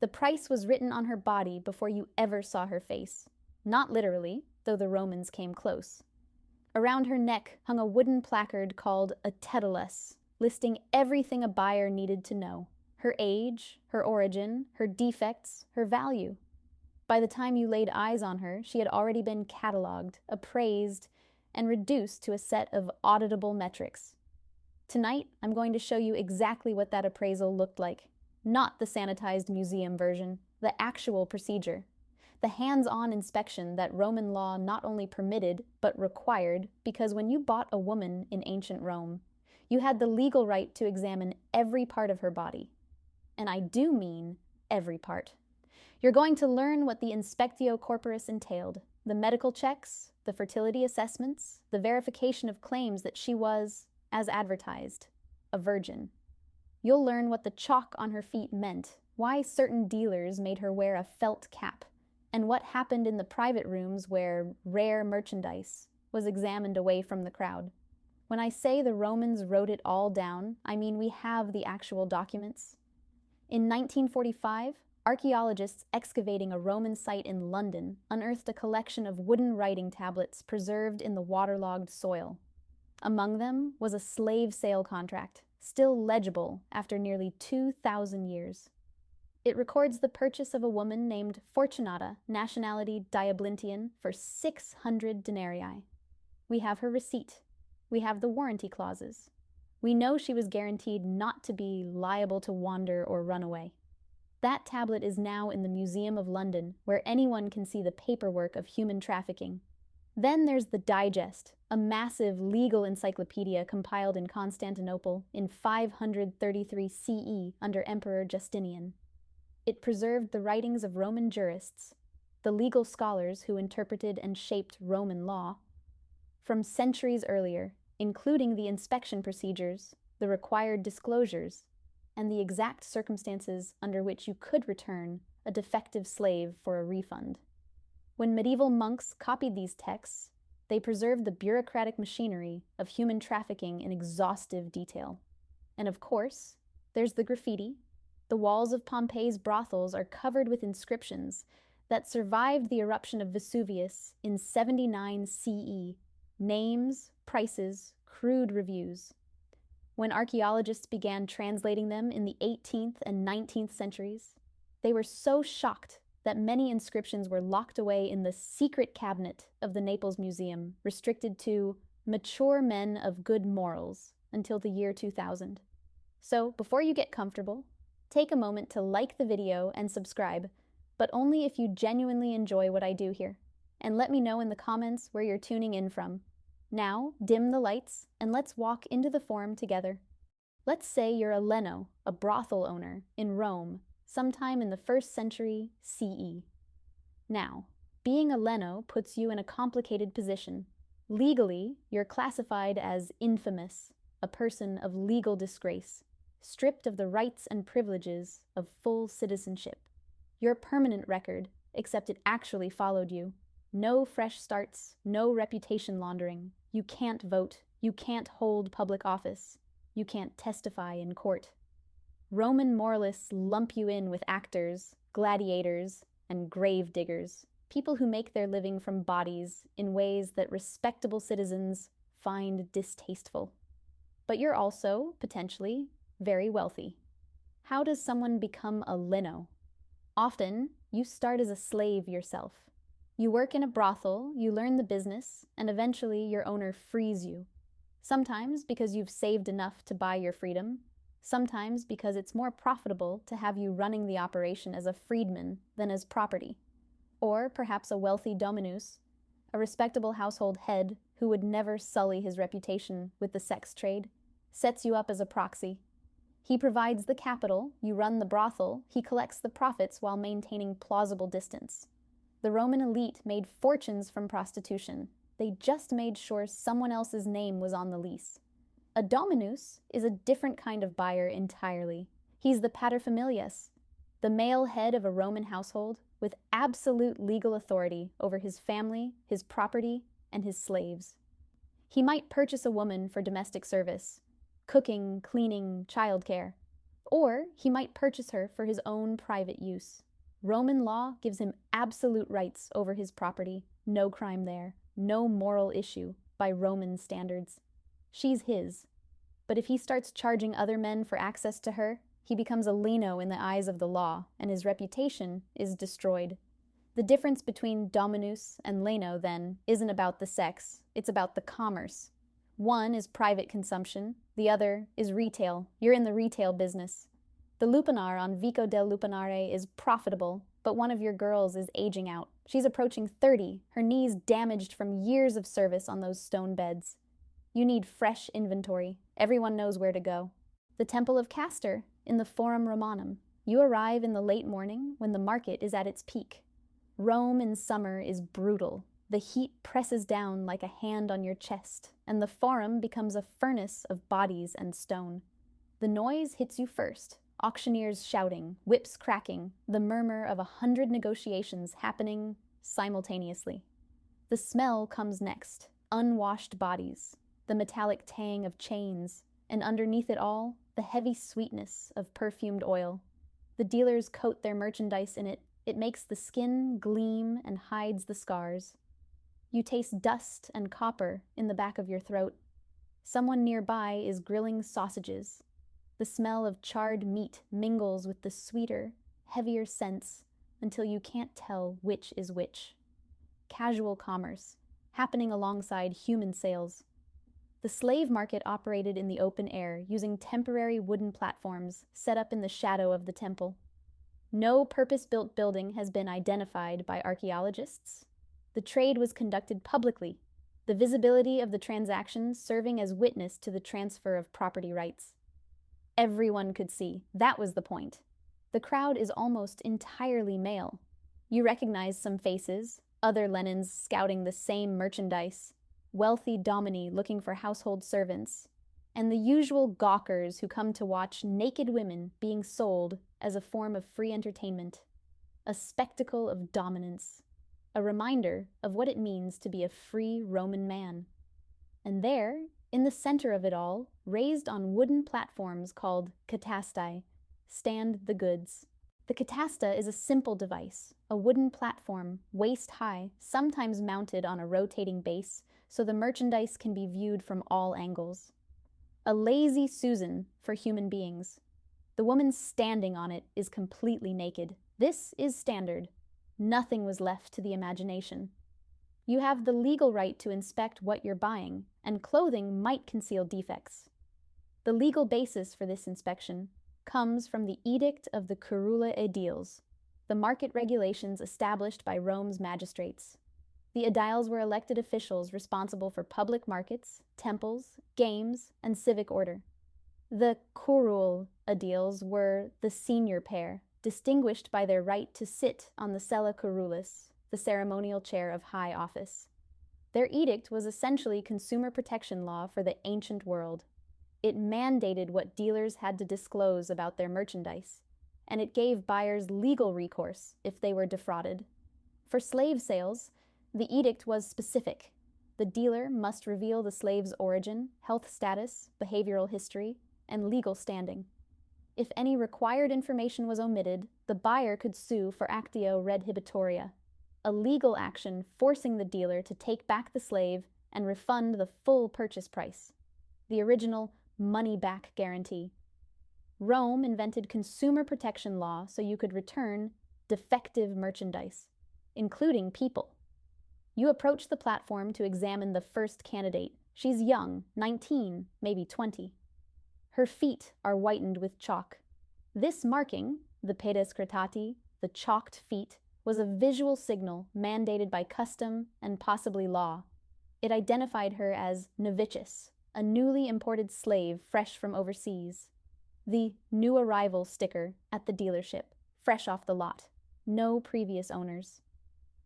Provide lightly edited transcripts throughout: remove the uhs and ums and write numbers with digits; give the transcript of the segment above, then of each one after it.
The price was written on her body before you ever saw her face. Not literally, though the Romans came close. Around her neck hung a wooden placard called a Titulus, listing everything a buyer needed to know: her age, her origin, her defects, her value. By the time you laid eyes on her, she had already been cataloged, appraised, and reduced to a set of auditable metrics. Tonight, I'm going to show you exactly what that appraisal looked like. Not the sanitized museum version, the actual procedure. The hands-on inspection that Roman law not only permitted, but required, because when you bought a woman in ancient Rome, you had the legal right to examine every part of her body. And I do mean every part. You're going to learn what the inspectio corporis entailed, the medical checks, the fertility assessments, the verification of claims that she was, as advertised, a virgin. You'll learn what the chalk on her feet meant, why certain dealers made her wear a felt cap, and what happened in the private rooms where rare merchandise was examined away from the crowd. When I say the Romans wrote it all down, I mean we have the actual documents. In 1945, archaeologists excavating a Roman site in London unearthed a collection of wooden writing tablets preserved in the waterlogged soil. Among them was a slave sale contract, still legible after nearly 2,000 years. It records the purchase of a woman named Fortunata, nationality Diablintian, for 600 denarii. We have her receipt. We have the warranty clauses. We know she was guaranteed not to be liable to wander or run away. That tablet is now in the Museum of London, where anyone can see the paperwork of human trafficking. Then there's the Digest, a massive legal encyclopedia compiled in Constantinople in 533 CE under Emperor Justinian. It preserved the writings of Roman jurists, the legal scholars who interpreted and shaped Roman law, from centuries earlier, including the inspection procedures, the required disclosures, and the exact circumstances under which you could return a defective slave for a refund. When medieval monks copied these texts, they preserved the bureaucratic machinery of human trafficking in exhaustive detail. And of course, there's the graffiti. The walls of Pompeii's brothels are covered with inscriptions that survived the eruption of Vesuvius in 79 CE. Names, prices, crude reviews. When archaeologists began translating them in the 18th and 19th centuries, they were so shocked that many inscriptions were locked away in the secret cabinet of the Naples Museum, restricted to mature men of good morals until the year 2000. So, before you get comfortable, take a moment to like the video and subscribe, but only if you genuinely enjoy what I do here. And let me know in the comments where you're tuning in from. Now, dim the lights, and let's walk into the forum together. Let's say you're a Leno, a brothel owner, in Rome, sometime in the 1st century CE. Now, being a Leno puts you in a complicated position. Legally, you're classified as infamous, a person of legal disgrace, stripped of the rights and privileges of full citizenship. Your permanent record, except it actually followed you. No fresh starts, no reputation laundering. You can't vote. You can't hold public office. You can't testify in court. Roman moralists lump you in with actors, gladiators, and grave diggers, people who make their living from bodies in ways that respectable citizens find distasteful. But you're also, potentially, very wealthy. How does someone become a Leno? Often, you start as a slave yourself. You work in a brothel, you learn the business, and eventually your owner frees you. Sometimes because you've saved enough to buy your freedom, sometimes because it's more profitable to have you running the operation as a freedman than as property. Or perhaps a wealthy dominus, a respectable household head who would never sully his reputation with the sex trade, sets you up as a proxy. He provides the capital, you run the brothel, he collects the profits while maintaining plausible distance. The Roman elite made fortunes from prostitution. They just made sure someone else's name was on the lease. A dominus is a different kind of buyer entirely. He's the paterfamilias, the male head of a Roman household with absolute legal authority over his family, his property, and his slaves. He might purchase a woman for domestic service, cooking, cleaning, childcare, Or he might purchase her for his own private use. Roman law gives him absolute rights over his property. No crime there. No moral issue, by Roman standards. She's his. But if he starts charging other men for access to her, he becomes a lino in the eyes of the law, and his reputation is destroyed. The difference between dominus and leno, then, isn't about the sex, it's about the commerce. One is private consumption, the other is retail. You're in the retail business. The Lupanar on Vico del Lupanare is profitable, but one of your girls is aging out. She's approaching 30, her knees damaged from years of service on those stone beds. You need fresh inventory. Everyone knows where to go. The Temple of Castor, in the Forum Romanum. You arrive in the late morning when the market is at its peak. Rome in summer is brutal. The heat presses down like a hand on your chest, and the Forum becomes a furnace of bodies and stone. The noise hits you first. Auctioneers shouting, whips cracking, the murmur of 100 negotiations happening simultaneously. The smell comes next. Unwashed bodies, the metallic tang of chains, and underneath it all, the heavy sweetness of perfumed oil. The dealers coat their merchandise in it. It makes the skin gleam and hides the scars. You taste dust and copper in the back of your throat. Someone nearby is grilling sausages. The smell of charred meat mingles with the sweeter, heavier scents until you can't tell which is which. Casual commerce, happening alongside human sales. The slave market operated in the open air using temporary wooden platforms set up in the shadow of the temple. No purpose-built building has been identified by archaeologists. The trade was conducted publicly, the visibility of the transactions serving as witness to the transfer of property rights. Everyone could see. That was the point. The crowd is almost entirely male. You recognize some faces, other Lenins scouting the same merchandise, wealthy domini looking for household servants, and the usual gawkers who come to watch naked women being sold as a form of free entertainment. A spectacle of dominance. A reminder of what it means to be a free Roman man. And there, in the center of it all, raised on wooden platforms called catastae, stand the goods. The catasta is a simple device, a wooden platform, waist-high, sometimes mounted on a rotating base, so the merchandise can be viewed from all angles. A lazy Susan for human beings. The woman standing on it is completely naked. This is standard. Nothing was left to the imagination. You have the legal right to inspect what you're buying, and clothing might conceal defects. The legal basis for this inspection comes from the Edict of the Curula Aediles, the market regulations established by Rome's magistrates. The aediles were elected officials responsible for public markets, temples, games, and civic order. The curule aediles were the senior pair, distinguished by their right to sit on the sella curulis, the ceremonial chair of high office. Their edict was essentially consumer protection law for the ancient world. It mandated what dealers had to disclose about their merchandise, and it gave buyers legal recourse if they were defrauded. For slave sales, the edict was specific. The dealer must reveal the slave's origin, health status, behavioral history, and legal standing. If any required information was omitted, the buyer could sue for actio redhibitoria, a legal action forcing the dealer to take back the slave and refund the full purchase price, the original money-back guarantee. Rome invented consumer protection law so you could return defective merchandise, including people. You approach the platform to examine the first candidate. She's young, 19, maybe 20. Her feet are whitened with chalk. This marking, the pedis cretati, the chalked feet, was a visual signal mandated by custom and possibly law. It identified her as novicius, a newly imported slave fresh from overseas. The new arrival sticker at the dealership, fresh off the lot. No previous owners.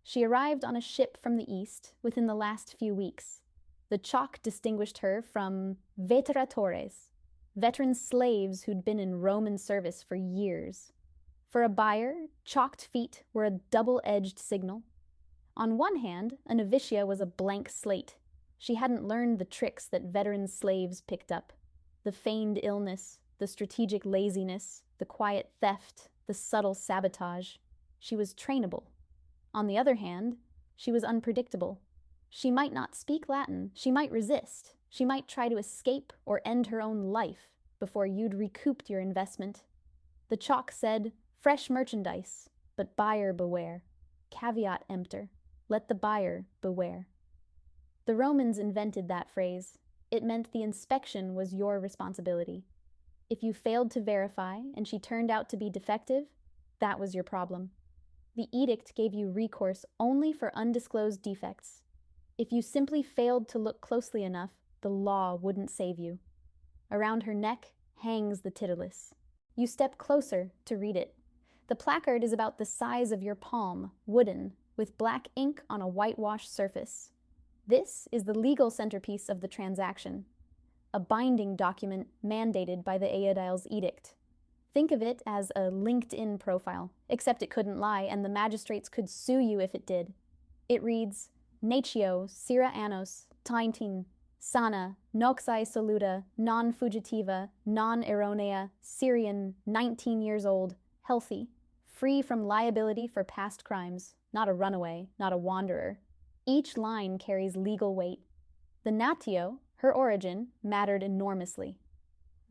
She arrived on a ship from the east within the last few weeks. The chalk distinguished her from veteratores, veteran slaves who'd been in Roman service for years. For a buyer, chalked feet were a double-edged signal. On one hand, a novitia was a blank slate. She hadn't learned the tricks that veteran slaves picked up. The feigned illness, the strategic laziness, the quiet theft, the subtle sabotage. She was trainable. On the other hand, she was unpredictable. She might not speak Latin, she might resist, she might try to escape or end her own life before you'd recouped your investment. The chalk said, "Fresh merchandise, but buyer beware. Caveat emptor, let the buyer beware." The Romans invented that phrase. It meant the inspection was your responsibility. If you failed to verify and she turned out to be defective, that was your problem. The edict gave you recourse only for undisclosed defects. If you simply failed to look closely enough, the law wouldn't save you. Around her neck hangs the Titulus. You step closer to read it. The placard is about the size of your palm, wooden, with black ink on a whitewashed surface. This is the legal centerpiece of the transaction, a binding document mandated by the Aedile's edict. Think of it as a LinkedIn profile, except it couldn't lie, and the magistrates could sue you if it did. It reads, "Natio, sira annos, taintin, sana, noxae soluta, non fugitiva, non erronea, Syrian, 19 years old, healthy, free from liability for past crimes, not a runaway, not a wanderer." Each line carries legal weight. The natio, her origin, mattered enormously.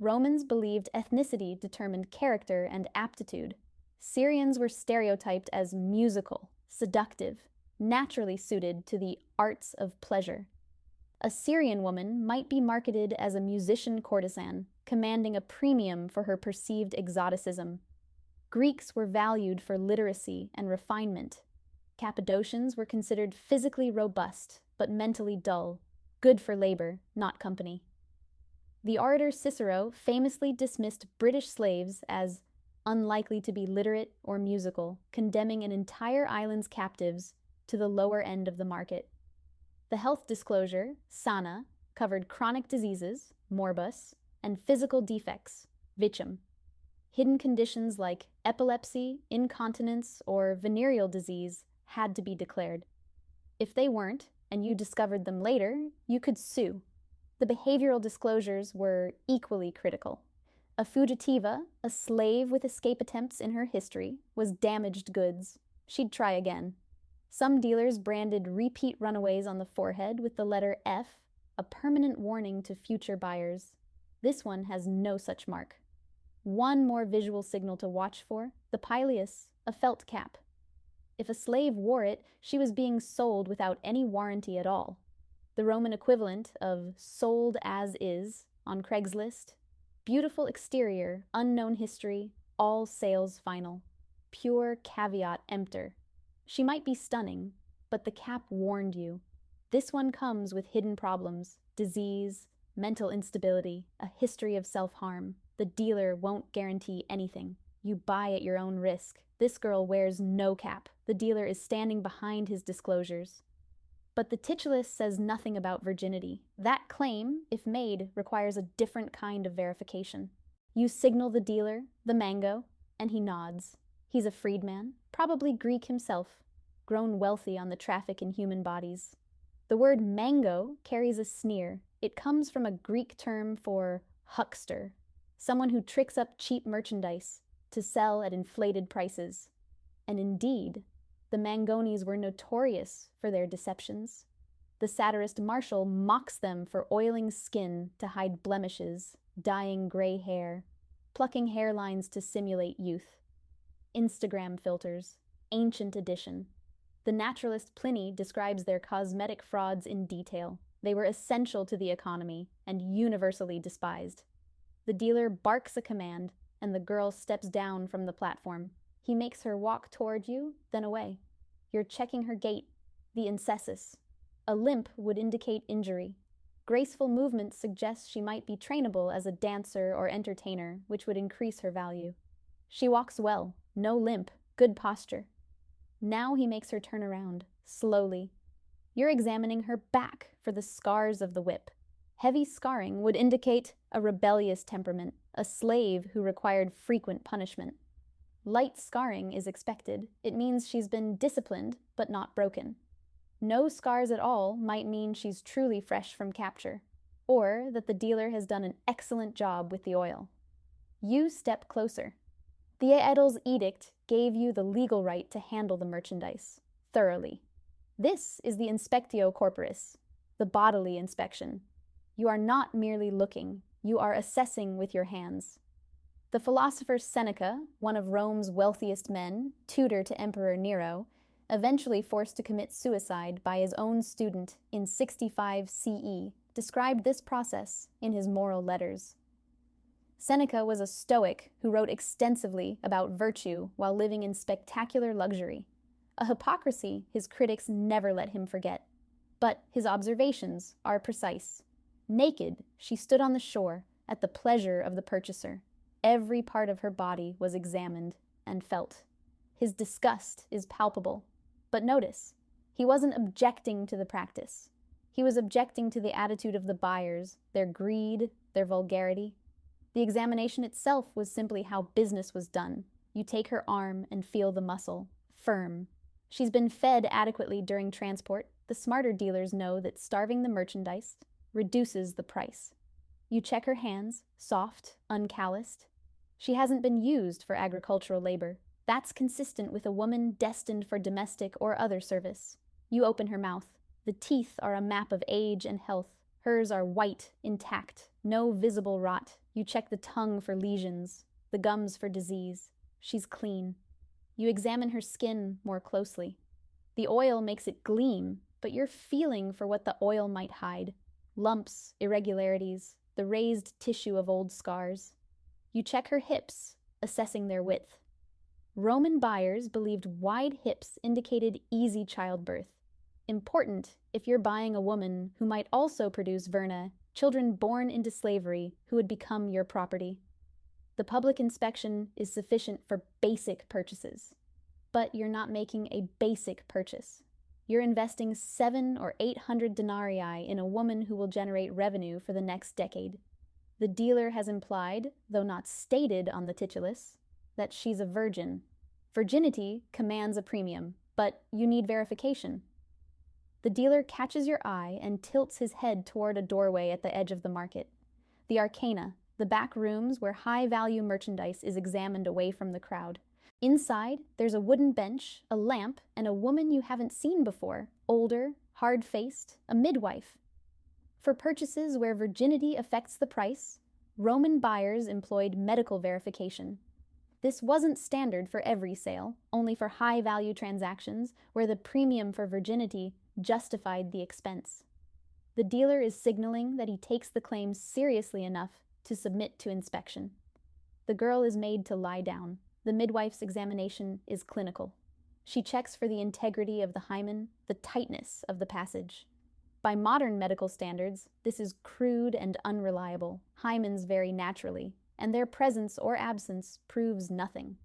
Romans believed ethnicity determined character and aptitude. Syrians were stereotyped as musical, seductive, naturally suited to the arts of pleasure. A Syrian woman might be marketed as a musician courtesan, commanding a premium for her perceived exoticism. Greeks were valued for literacy and refinement. Cappadocians were considered physically robust, but mentally dull, good for labor, not company. The orator Cicero famously dismissed British slaves as unlikely to be literate or musical, condemning an entire island's captives to the lower end of the market. The health disclosure, sana, covered chronic diseases, morbus, and physical defects, vitium. Hidden conditions like epilepsy, incontinence, or venereal disease had to be declared. If they weren't, and you discovered them later, you could sue. The behavioral disclosures were equally critical. A fugitiva, a slave with escape attempts in her history, was damaged goods. She'd try again. Some dealers branded repeat runaways on the forehead with the letter F, a permanent warning to future buyers. This one has no such mark. One more visual signal to watch for, the Pileus, a felt cap. If a slave wore it, she was being sold without any warranty at all. The Roman equivalent of sold as is on Craigslist. Beautiful exterior, unknown history, all sales final. Pure caveat emptor. She might be stunning, but the cap warned you. This one comes with hidden problems, disease, mental instability, a history of self-harm. The dealer won't guarantee anything. You buy at your own risk. This girl wears no cap. The dealer is standing behind his disclosures. But the Titulus says nothing about virginity. That claim, if made, requires a different kind of verification. You signal the dealer, the mango, and he nods. He's a freedman, probably Greek himself, grown wealthy on the traffic in human bodies. The word mango carries a sneer. It comes from a Greek term for huckster, someone who tricks up cheap merchandise to sell at inflated prices. And indeed, the Mangones were notorious for their deceptions. The satirist Martial mocks them for oiling skin to hide blemishes, dyeing gray hair, plucking hairlines to simulate youth. Instagram filters, ancient edition. The naturalist Pliny describes their cosmetic frauds in detail. They were essential to the economy and universally despised. The dealer barks a command, and the girl steps down from the platform. He makes her walk toward you, then away. You're checking her gait, the incessus. A limp would indicate injury. Graceful movement suggests she might be trainable as a dancer or entertainer, which would increase her value. She walks well, no limp, good posture. Now he makes her turn around, slowly. You're examining her back for the scars of the whip. Heavy scarring would indicate a rebellious temperament, a slave who required frequent punishment. Light scarring is expected. It means she's been disciplined, but not broken. No scars at all might mean she's truly fresh from capture, or that the dealer has done an excellent job with the oil. You step closer. The Aedil's edict gave you the legal right to handle the merchandise thoroughly. This is the inspectio corporis, the bodily inspection. You are not merely looking, you are assessing with your hands. The philosopher Seneca, one of Rome's wealthiest men, tutor to Emperor Nero, eventually forced to commit suicide by his own student in 65 CE, described this process in his moral letters. Seneca was a Stoic who wrote extensively about virtue while living in spectacular luxury, a hypocrisy his critics never let him forget. But his observations are precise. Naked, she stood on the shore at the pleasure of the purchaser. Every part of her body was examined and felt. His disgust is palpable. But notice, he wasn't objecting to the practice. He was objecting to the attitude of the buyers, their greed, their vulgarity. The examination itself was simply how business was done. You take her arm and feel the muscle, firm. She's been fed adequately during transport. The smarter dealers know that starving the merchandise reduces the price. You check her hands, soft, uncalloused. She hasn't been used for agricultural labor. That's consistent with a woman destined for domestic or other service. You open her mouth. The teeth are a map of age and health. Hers are white, intact, no visible rot. You check the tongue for lesions, the gums for disease. She's clean. You examine her skin more closely. The oil makes it gleam, but you're feeling for what the oil might hide. Lumps, irregularities, the raised tissue of old scars. You check her hips, assessing their width. Roman buyers believed wide hips indicated easy childbirth. Important if you're buying a woman who might also produce verna, children born into slavery who would become your property. The public inspection is sufficient for basic purchases. But you're not making a basic purchase. You're investing 700 or 800 denarii in a woman who will generate revenue for the next decade. The dealer has implied, though not stated on the Titulus, that she's a virgin. Virginity commands a premium, but you need verification. The dealer catches your eye and tilts his head toward a doorway at the edge of the market. The Arcana, the back rooms where high-value merchandise is examined away from the crowd. Inside, there's a wooden bench, a lamp, and a woman you haven't seen before, older, hard-faced, a midwife. For purchases where virginity affects the price, Roman buyers employed medical verification. This wasn't standard for every sale, only for high-value transactions where the premium for virginity justified the expense. The dealer is signaling that he takes the claim seriously enough to submit to inspection. The girl is made to lie down. The midwife's examination is clinical. She checks for the integrity of the hymen, the tightness of the passage. By modern medical standards, this is crude and unreliable. Hymens vary naturally, and their presence or absence proves nothing.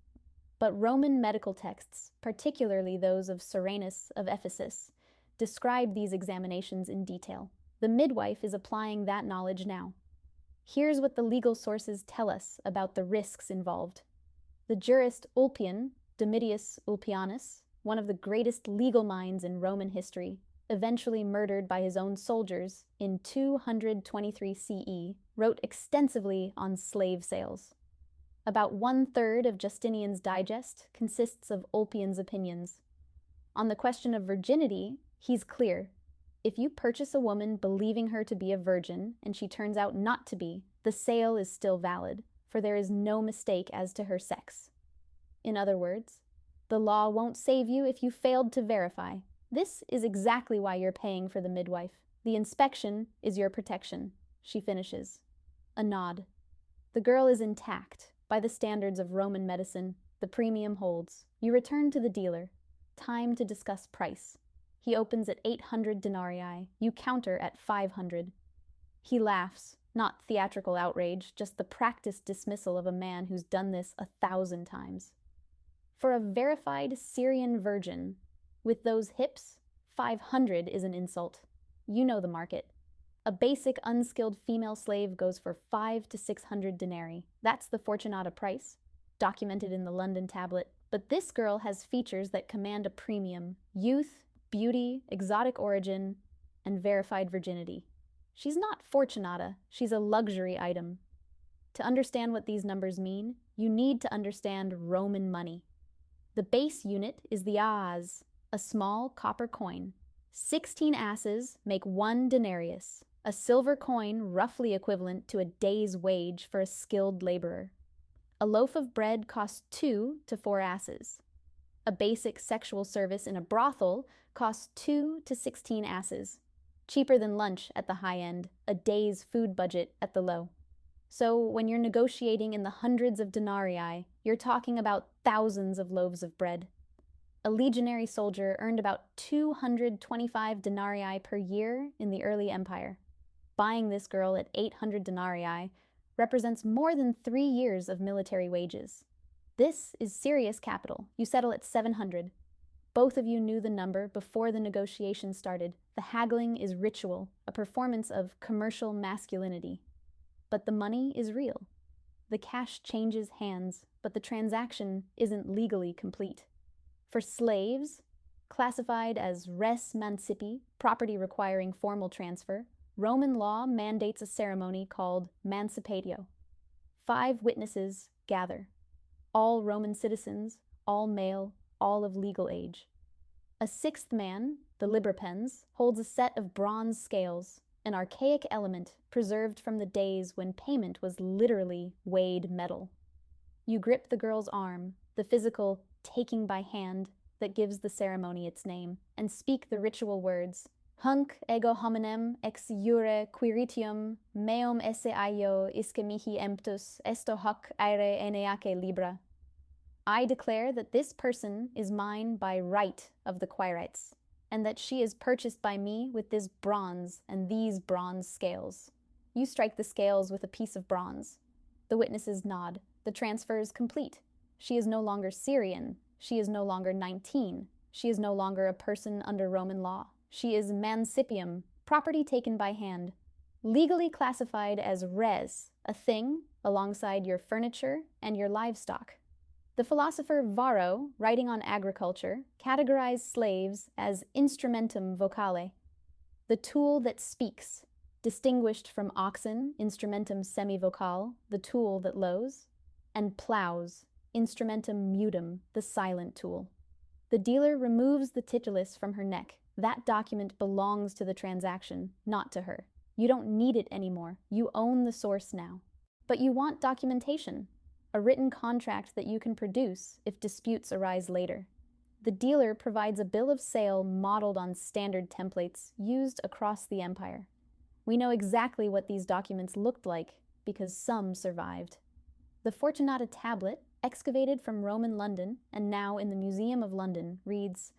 But Roman medical texts, particularly those of Soranus of Ephesus, describe these examinations in detail. The midwife is applying that knowledge now. Here's what the legal sources tell us about the risks involved. The jurist Ulpian, Domitius Ulpianus, one of the greatest legal minds in Roman history, eventually murdered by his own soldiers in 223 CE, wrote extensively on slave sales. About 1/3 of Justinian's digest consists of Ulpian's opinions. On the question of virginity, he's clear. If you purchase a woman believing her to be a virgin and she turns out not to be, the sale is still valid, for there is no mistake as to her sex. In other words, the law won't save you if you failed to verify. This is exactly why you're paying for the midwife. The inspection is your protection, she finishes. A nod. The girl is intact. By the standards of Roman medicine, the premium holds. You return to the dealer. Time to discuss price. He opens at 800 denarii. You counter at 500. He laughs, not theatrical outrage, just the practiced dismissal of a man who's done this 1,000 times. For a verified Syrian virgin, with those hips, 500 is an insult. You know the market. A basic unskilled female slave goes for 500 to 600 denarii. That's the Fortunata price, documented in the London tablet. But this girl has features that command a premium: youth, beauty, exotic origin, and verified virginity. She's not Fortunata, she's a luxury item. To understand what these numbers mean, you need to understand Roman money. The base unit is the as, a small copper coin. 16 asses make 1 denarius, a silver coin roughly equivalent to a day's wage for a skilled laborer. A loaf of bread costs 2 to 4 asses. A basic sexual service in a brothel costs 2 to 16 asses, cheaper than lunch at the high end, a day's food budget at the low. So when you're negotiating in the hundreds of denarii, you're talking about thousands of loaves of bread. A legionary soldier earned about 225 denarii per year in the early empire. Buying this girl at 800 denarii represents more than 3 years of military wages. This is serious capital. You settle at 700. Both of you knew the number before the negotiation started. The haggling is ritual, a performance of commercial masculinity. But the money is real. The cash changes hands, but the transaction isn't legally complete. For slaves, classified as res mancipi, property requiring formal transfer, Roman law mandates a ceremony called Mancipatio. 5 witnesses gather. All Roman citizens, all male, all of legal age. A 6th man, the libripens, holds a set of bronze scales, an archaic element preserved from the days when payment was literally weighed metal. You grip the girl's arm, the physical taking by hand that gives the ceremony its name, and speak the ritual words, Hunc ego hominem ex iure quiritium meum esse aio isque mihi emptus esto hoc aere eneace libra. I declare that this person is mine by right of the quirites, and that she is purchased by me with this bronze and these bronze scales. You strike the scales with a piece of bronze. The witnesses nod. The transfer is complete. She is no longer Syrian. She is no longer 19. She is no longer a person under Roman law. She is mancipium, property taken by hand, legally classified as res, a thing, alongside your furniture and your livestock. The philosopher Varro, writing on agriculture, categorized slaves as instrumentum vocale, the tool that speaks, distinguished from oxen, instrumentum semivocale, the tool that lows, and plows, instrumentum mutum, the silent tool. The dealer removes the titulus from her neck. That document belongs to the transaction, not to her. You don't need it anymore. You own the source now. But you want documentation, a written contract that you can produce if disputes arise later. The dealer provides a bill of sale modeled on standard templates used across the empire. We know exactly what these documents looked like because some survived. The Fortunata tablet, excavated from Roman London and now in the Museum of London, reads,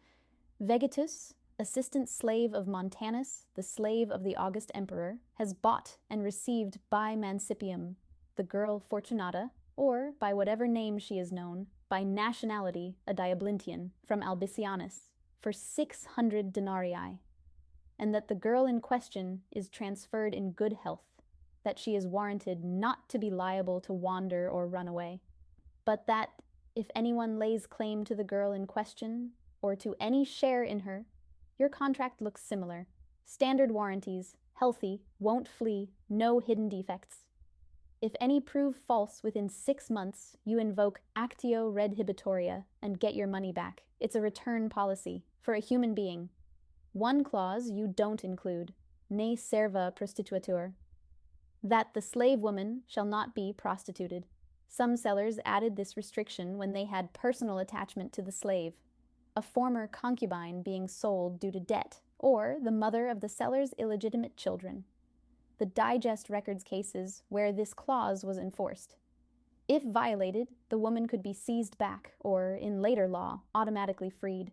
Vegetus, assistant slave of Montanus, the slave of the August Emperor, has bought and received by Mancipium, the girl Fortunata, or by whatever name she is known, by nationality a Diablintian, from Albicianus, for 600 denarii, and that the girl in question is transferred in good health, that she is warranted not to be liable to wander or run away, but that if anyone lays claim to the girl in question, or to any share in her, your contract looks similar. Standard warranties, healthy, won't flee, no hidden defects. If any prove false within 6 months, you invoke actio redhibitoria and get your money back. It's a return policy for a human being. One clause you don't include, ne serva prostitutur, that the slave woman shall not be prostituted. Some sellers added this restriction when they had personal attachment to the slave, a former concubine being sold due to debt, or the mother of the seller's illegitimate children. The digest records cases where this clause was enforced. If violated, the woman could be seized back, or, in later law, automatically freed.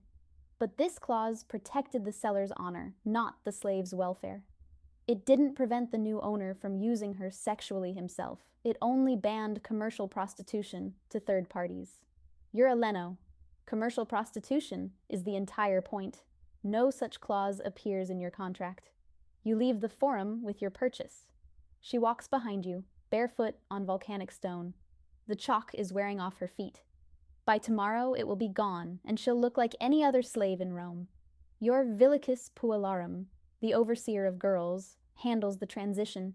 But this clause protected the seller's honor, not the slave's welfare. It didn't prevent the new owner from using her sexually himself. It only banned commercial prostitution to third parties. You're a Leno. Commercial prostitution is the entire point. No such clause appears in your contract. You leave the forum with your purchase. She walks behind you, barefoot on volcanic stone. The chalk is wearing off her feet. By tomorrow it will be gone, and she'll look like any other slave in Rome. Your villicus puellarum, the overseer of girls, handles the transition.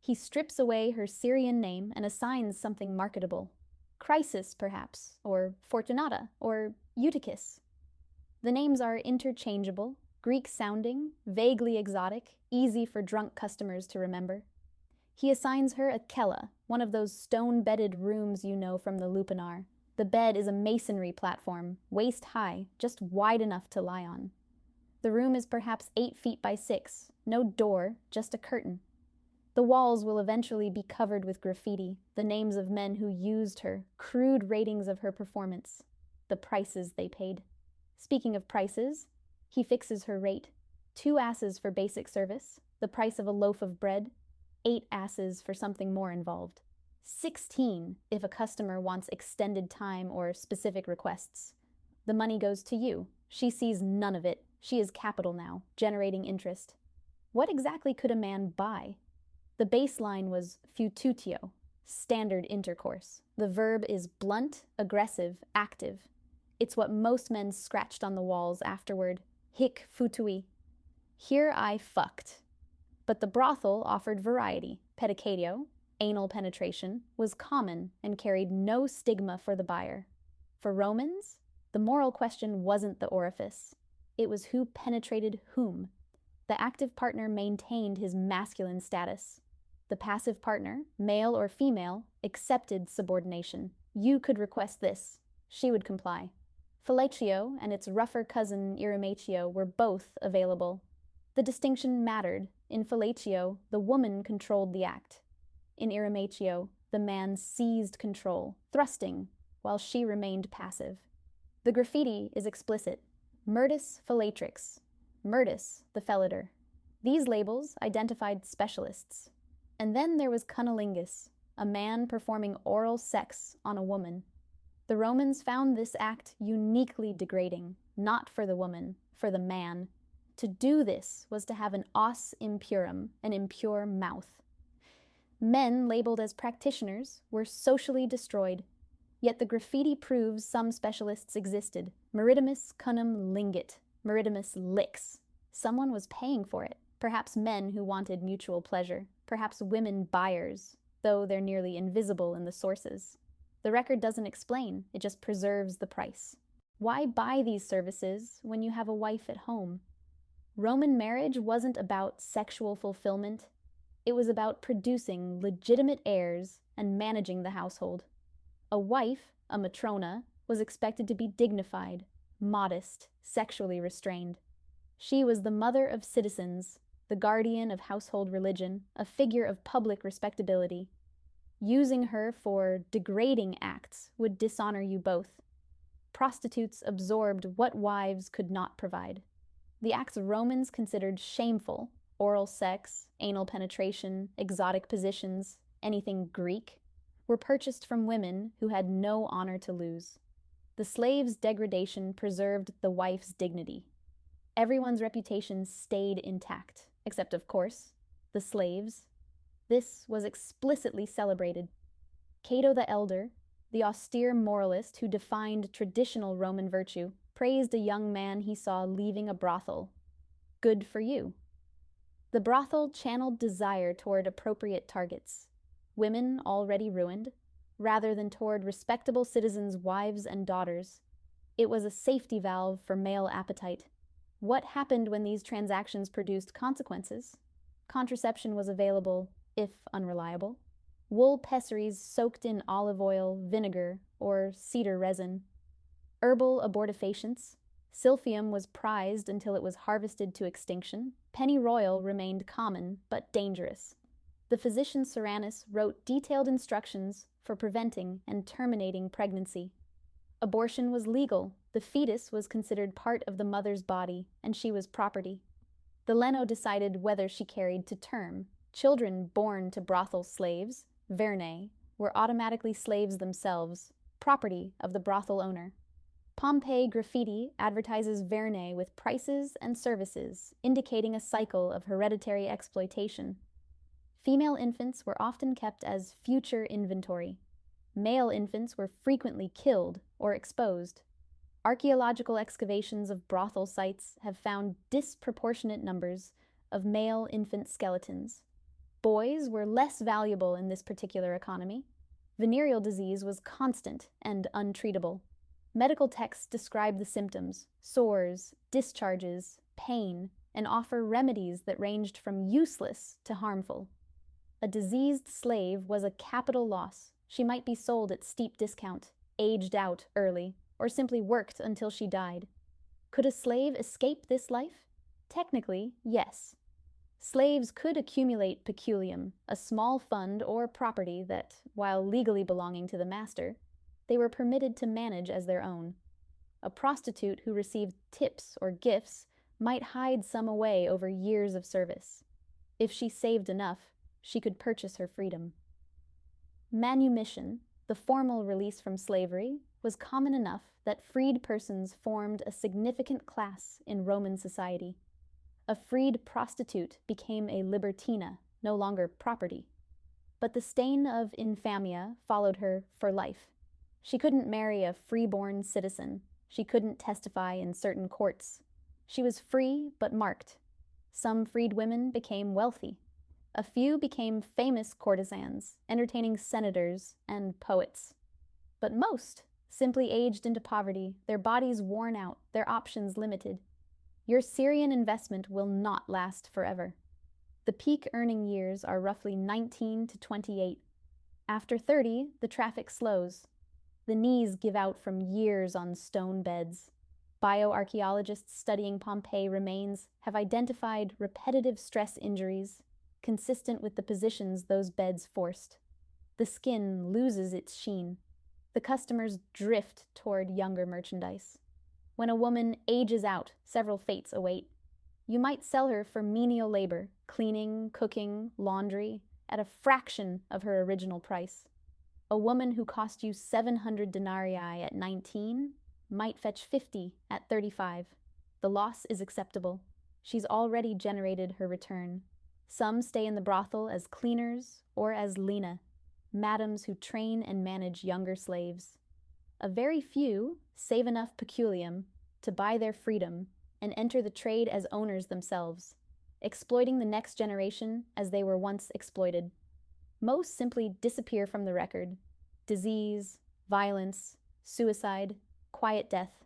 He strips away her Syrian name and assigns something marketable. Crisis, perhaps, or Fortunata, or Eutychus. The names are interchangeable, Greek-sounding, vaguely exotic, easy for drunk customers to remember. He assigns her a cella, one of those stone-bedded rooms you know from the Lupanar. The bed is a masonry platform, waist-high, just wide enough to lie on. The room is perhaps 8 feet by 6, no door, just a curtain. The walls will eventually be covered with graffiti, the names of men who used her, crude ratings of her performance, the prices they paid. Speaking of prices, he fixes her rate. 2 asses for basic service, the price of a loaf of bread, 8 asses for something more involved. 16 if a customer wants extended time or specific requests. The money goes to you. She sees none of it. She is capital now, generating interest. What exactly could a man buy? The baseline was fututio, standard intercourse. The verb is blunt, aggressive, active. It's what most men scratched on the walls afterward. Hic futui. Here I fucked. But the brothel offered variety. Pedicatio, anal penetration, was common and carried no stigma for the buyer. For Romans, the moral question wasn't the orifice. It was who penetrated whom. The active partner maintained his masculine status. The passive partner, male or female, accepted subordination. You could request this. She would comply. Fellatio and its rougher cousin Irrimatio were both available. The distinction mattered. In fellatio, the woman controlled the act. In Irrimatio, the man seized control, thrusting, while she remained passive. The graffiti is explicit. Murtus fellatrix. Murtus, the fellator. These labels identified specialists. And then there was cunnilingus, a man performing oral sex on a woman. The Romans found this act uniquely degrading, not for the woman, for the man. To do this was to have an os impurum, an impure mouth. Men labeled as practitioners were socially destroyed, yet the graffiti proves some specialists existed. Maritimus cunum lingit, maritimus licks. Someone was paying for it, perhaps men who wanted mutual pleasure, perhaps women buyers, though they're nearly invisible in the sources. The record doesn't explain, it just preserves the price. Why buy these services when you have a wife at home? Roman marriage wasn't about sexual fulfillment. It was about producing legitimate heirs and managing the household. A wife, a matrona, was expected to be dignified, modest, sexually restrained. She was the mother of citizens, the guardian of household religion, a figure of public respectability. Using her for degrading acts would dishonor you both. Prostitutes absorbed what wives could not provide. The acts Romans considered shameful, oral sex, anal penetration, exotic positions, anything Greek, were purchased from women who had no honor to lose. The slave's degradation preserved the wife's dignity. Everyone's reputation stayed intact, except, of course, the slaves. This was explicitly celebrated. Cato the Elder, the austere moralist who defined traditional Roman virtue, praised a young man he saw leaving a brothel. Good for you. The brothel channeled desire toward appropriate targets, women already ruined, rather than toward respectable citizens' wives and daughters. It was a safety valve for male appetite. What happened when these transactions produced consequences? Contraception was available, if unreliable. Wool pessaries soaked in olive oil, vinegar, or cedar resin. Herbal abortifacients. Silphium was prized until it was harvested to extinction. Pennyroyal remained common, but dangerous. The physician Serranus wrote detailed instructions for preventing and terminating pregnancy. Abortion was legal. The fetus was considered part of the mother's body, and she was property. The Leno decided whether she carried to term. Children born to brothel slaves, vernae, were automatically slaves themselves, property of the brothel owner. Pompeii graffiti advertises vernae with prices and services, indicating a cycle of hereditary exploitation. Female infants were often kept as future inventory. Male infants were frequently killed or exposed. Archaeological excavations of brothel sites have found disproportionate numbers of male infant skeletons. Boys were less valuable in this particular economy. Venereal disease was constant and untreatable. Medical texts describe the symptoms, sores, discharges, pain, and offer remedies that ranged from useless to harmful. A diseased slave was a capital loss. She might be sold at steep discount, aged out early, or simply worked until she died. Could a slave escape this life? Technically, yes. Slaves could accumulate peculium, a small fund or property that, while legally belonging to the master, they were permitted to manage as their own. A prostitute who received tips or gifts might hide some away over years of service. If she saved enough, she could purchase her freedom. Manumission, the formal release from slavery, was common enough that freed persons formed a significant class in Roman society. A freed prostitute became a libertina, no longer property. But the stain of infamia followed her for life. She couldn't marry a freeborn citizen. She couldn't testify in certain courts. She was free but marked. Some freed women became wealthy. A few became famous courtesans, entertaining senators and poets. But most simply aged into poverty, their bodies worn out, their options limited. Your Syrian investment will not last forever. The peak earning years are roughly 19 to 28. After 30, the traffic slows. The knees give out from years on stone beds. Bioarchaeologists studying Pompeii remains have identified repetitive stress injuries consistent with the positions those beds forced. The skin loses its sheen. The customers drift toward younger merchandise. When a woman ages out, several fates await. You might sell her for menial labor, cleaning, cooking, laundry, at a fraction of her original price. A woman who cost you 700 denarii at 19 might fetch 50 at 35. The loss is acceptable. She's already generated her return. Some stay in the brothel as cleaners or as lina, madams who train and manage younger slaves. A very few save enough peculium to buy their freedom and enter the trade as owners themselves, exploiting the next generation as they were once exploited. Most simply disappear from the record. Disease, violence, suicide, quiet death.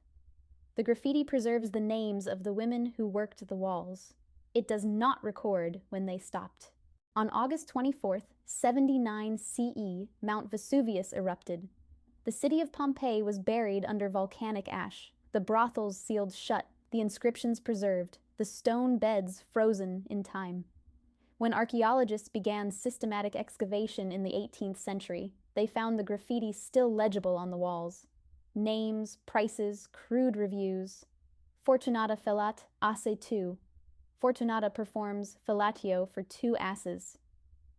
The graffiti preserves the names of the women who worked the walls. It does not record when they stopped. On August 24th, 79 CE, Mount Vesuvius erupted. The city of Pompeii was buried under volcanic ash, the brothels sealed shut, the inscriptions preserved, the stone beds frozen in time. When archaeologists began systematic excavation in the 18th century, they found the graffiti still legible on the walls. Names, prices, crude reviews. Fortunata fellat asse 2. Fortunata performs fellatio for 2 asses.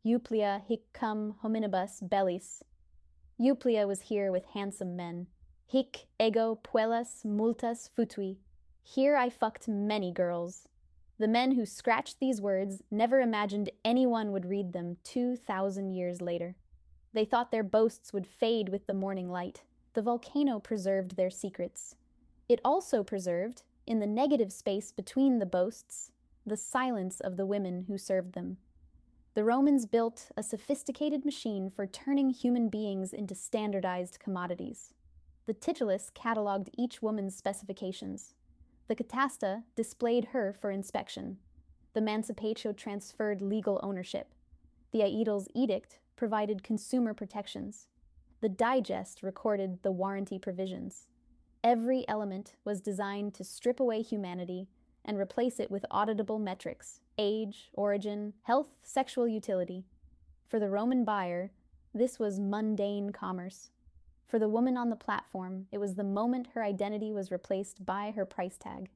Euplia hic cum hominibus bellis. Euplia was here with handsome men. Hic ego puellas multas futui. Here I fucked many girls. The men who scratched these words never imagined anyone would read them 2,000 years later. They thought their boasts would fade with the morning light. The volcano preserved their secrets. It also preserved, in the negative space between the boasts, the silence of the women who served them. The Romans built a sophisticated machine for turning human beings into standardized commodities. The Titulus cataloged each woman's specifications. The catasta displayed her for inspection. The Mancipatio transferred legal ownership. The Aedil's edict provided consumer protections. The digest recorded the warranty provisions. Every element was designed to strip away humanity and replace it with auditable metrics: age, origin, health, sexual utility. For the Roman buyer, this was mundane commerce. For the woman on the platform, it was the moment her identity was replaced by her price tag.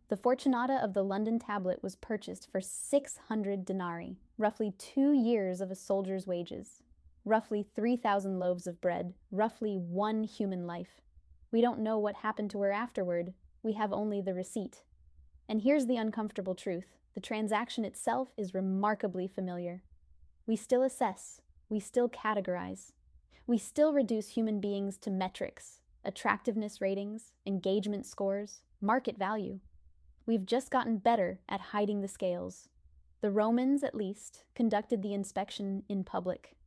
The Fortunata of the London tablet was purchased for 600 denarii, roughly 2 years of a soldier's wages, roughly 3,000 loaves of bread, roughly 1 human life. We don't know what happened to her afterward. We have only the receipt. And here's the uncomfortable truth. The transaction itself is remarkably familiar. We still assess. We still categorize. We still reduce human beings to metrics, attractiveness ratings, engagement scores, market value. We've just gotten better at hiding the scales. The Romans, at least, conducted the inspection in public.